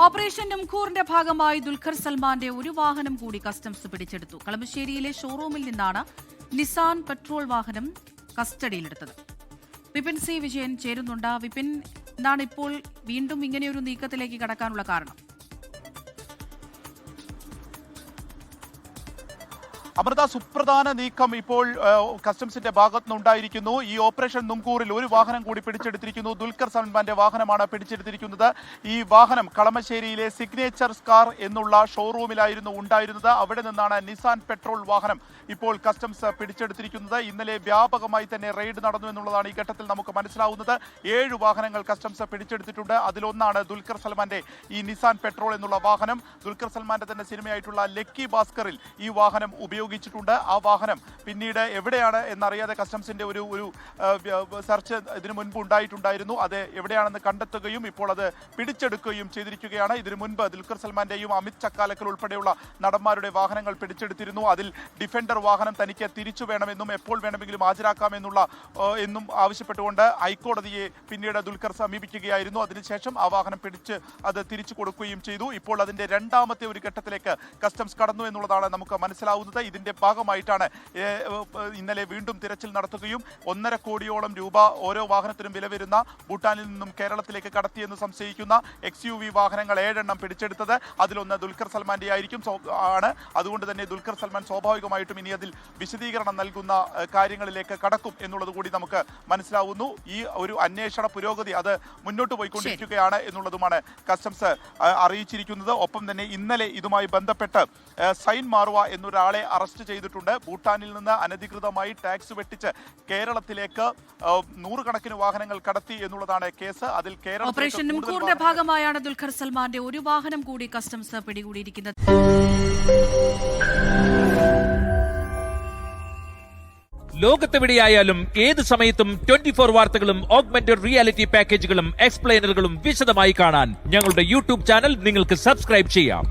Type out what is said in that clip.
Operation നുംകൂറിന്റെ ഭാഗമായി ദുൽഖർ സൽമാന്റെ ഒരു വാഹനം കൂടി കസ്റ്റംസ് പിടിച്ചെടുത്തു. കളമശ്ശേരിയിലെ ഷോറൂമിൽ നിന്നാണ് നിസാൻ പെട്രോൾ വാഹനം കസ്റ്റഡിയിലെടുത്തത്. വിപിൻ സി വിജയൻ ചേരുന്നുണ്ട്. വിപിൻ, എന്താണ് ഇപ്പോൾ വീണ്ടും ഇങ്ങനെയൊരു നീക്കത്തിലേക്ക് കടക്കാനുള്ള കാരണം? അമൃത, സുപ്രധാന നീക്കം ഇപ്പോൾ കസ്റ്റംസിന്റെ ഭാഗത്തു നിന്നുണ്ടായിരിക്കുന്നു. ഈ ഓപ്പറേഷൻ നുംകൂറിൽ ഒരു വാഹനം കൂടി പിടിച്ചെടുത്തിരിക്കുന്നു. ദുൽഖർ സൽമാന്റെ വാഹനമാണ് പിടിച്ചെടുത്തിരിക്കുന്നത്. ഈ വാഹനം കളമശ്ശേരിയിലെ സിഗ്നേച്ചർ കാർ എന്നുള്ള ഷോറൂമിലായിരുന്നു ഉണ്ടായിരുന്നത്. അവിടെ നിന്നാണ് നിസാൻ പെട്രോൾ വാഹനം ഇപ്പോൾ കസ്റ്റംസ് പിടിച്ചെടുത്തിരിക്കുന്നത്. ഇന്നലെ വ്യാപകമായി തന്നെ റെയ്ഡ് നടന്നു എന്നുള്ളതാണ് ഈ ഘട്ടത്തിൽ നമുക്ക് മനസ്സിലാവുന്നത്. 7 വാഹനങ്ങൾ കസ്റ്റംസ് പിടിച്ചെടുത്തിട്ടുണ്ട്. അതിലൊന്നാണ് ദുൽഖർ സൽമാന്റെ ഈ നിസാൻ പെട്രോൾ എന്നുള്ള വാഹനം. ദുൽഖർ സൽമാന്റെ തന്നെ സിനിമയായിട്ടുള്ള ലക്കി ഭാസ്കറിൽ ഈ വാഹനം ഉപയോഗിച്ചിട്ടുണ്ട്. ആ വാഹനം പിന്നീട് എവിടെയാണ് എന്നറിയാതെ കസ്റ്റംസിന്റെ ഒരു സെർച്ച് ഇതിനു മുൻപ് ഉണ്ടായിട്ടുണ്ടായിരുന്നു. അത് എവിടെയാണെന്ന് കണ്ടെത്തുകയും ഇപ്പോൾ അത് പിടിച്ചെടുക്കുകയും ചെയ്തിരിക്കുകയാണ്. ഇതിനു മുൻപ് ദുൽഖർ സൽമാന്റെയും അമിത് ചക്കാലക്കൽ ഉൾപ്പെടെയുള്ള നടന്മാരുടെ വാഹനങ്ങൾ പിടിച്ചെടുത്തിരുന്നു. അതിൽ ഡിഫൻഡർ വാഹനം തനിക്ക് തിരിച്ചു വേണമെന്നും എപ്പോൾ വേണമെങ്കിലും ഹാജരാക്കാമെന്നുള്ള എന്നും ആവശ്യപ്പെട്ടുകൊണ്ട് ഹൈക്കോടതിയെ പിന്നീട് ദുൽഖർ സമീപിക്കുകയായിരുന്നു. അതിനുശേഷം ആ വാഹനം പിടിച്ച് അത് തിരിച്ചു കൊടുക്കുകയും ചെയ്തു. ഇപ്പോൾ അതിന്റെ രണ്ടാമത്തെ ഒരു ഘട്ടത്തിലേക്ക് കസ്റ്റംസ് കടന്നു എന്നുള്ളതാണ് നമുക്ക് മനസ്സിലാവുന്നത്. ഇതിന്റെ ഭാഗമായിട്ടാണ് ഇന്നലെ വീണ്ടും തിരച്ചിൽ നടത്തുകയും 1.5 കോടിയോളം രൂപ ഓരോ വാഹനത്തിനും വില വരുന്ന ഭൂട്ടാനിൽ നിന്നും കേരളത്തിലേക്ക് കടത്തിയെന്ന് സംശയിക്കുന്ന XUV വാഹനങ്ങൾ 7 എണ്ണം പിടിച്ചെടുത്തത്. അതിലൊന്ന് ദുൽഖർ സൽമാന്റെ ആയിരിക്കും ആണ്. അതുകൊണ്ട് തന്നെ ദുൽഖർ സൽമാൻ സ്വാഭാവികമായിട്ടും ഇനി അതിൽ വിശദീകരണം നൽകുന്ന കാര്യങ്ങളിലേക്ക് കടക്കും എന്നുള്ളത് കൂടി നമുക്ക് മനസ്സിലാവുന്നു. ഈ ഒരു അന്വേഷണ പുരോഗതി അത് മുന്നോട്ട് പോയിക്കൊണ്ടിരിക്കുകയാണ് എന്നുള്ളതുമാണ് കസ്റ്റംസ് അറിയിച്ചിരിക്കുന്നത്. ഒപ്പം തന്നെ ഇന്നലെ ഇതുമായി ബന്ധപ്പെട്ട് സൈൻ മാർവ എന്നൊരാളെ അറസ്റ്റ് ചെയ്തിട്ടുണ്ട്. ഭൂട്ടാനിൽ നിന്ന് അനധികൃതമായി ടാക്സ് വെട്ടിച്ച് കേരളത്തിലേക്ക് 100 കണക്കിന് വാഹനങ്ങൾ കടത്തി എന്നുള്ളതാണ് കേസ്. അതിൽ ഓപ്പറേഷൻ നുംകൂറിന്റെ ഭാഗമായാണ് ദുൽഖർ സൽമാന്റെ ഒരു വാഹനം കൂടി കസ്റ്റംസ് പിടികൂടിയിരിക്കുന്നത്. ലോകത്തെവിടെയായാലും ഏത് സമയത്തും 24 വാർത്തകളും ഓഗ്മെന്റഡ് റിയാലിറ്റി പാക്കേജുകളും എക്സ്പ്ലെയിനറുകളും വിശദമായി കാണാൻ ഞങ്ങളുടെ യൂട്യൂബ് ചാനൽ നിങ്ങൾക്ക് സബ്സ്ക്രൈബ് ചെയ്യാം.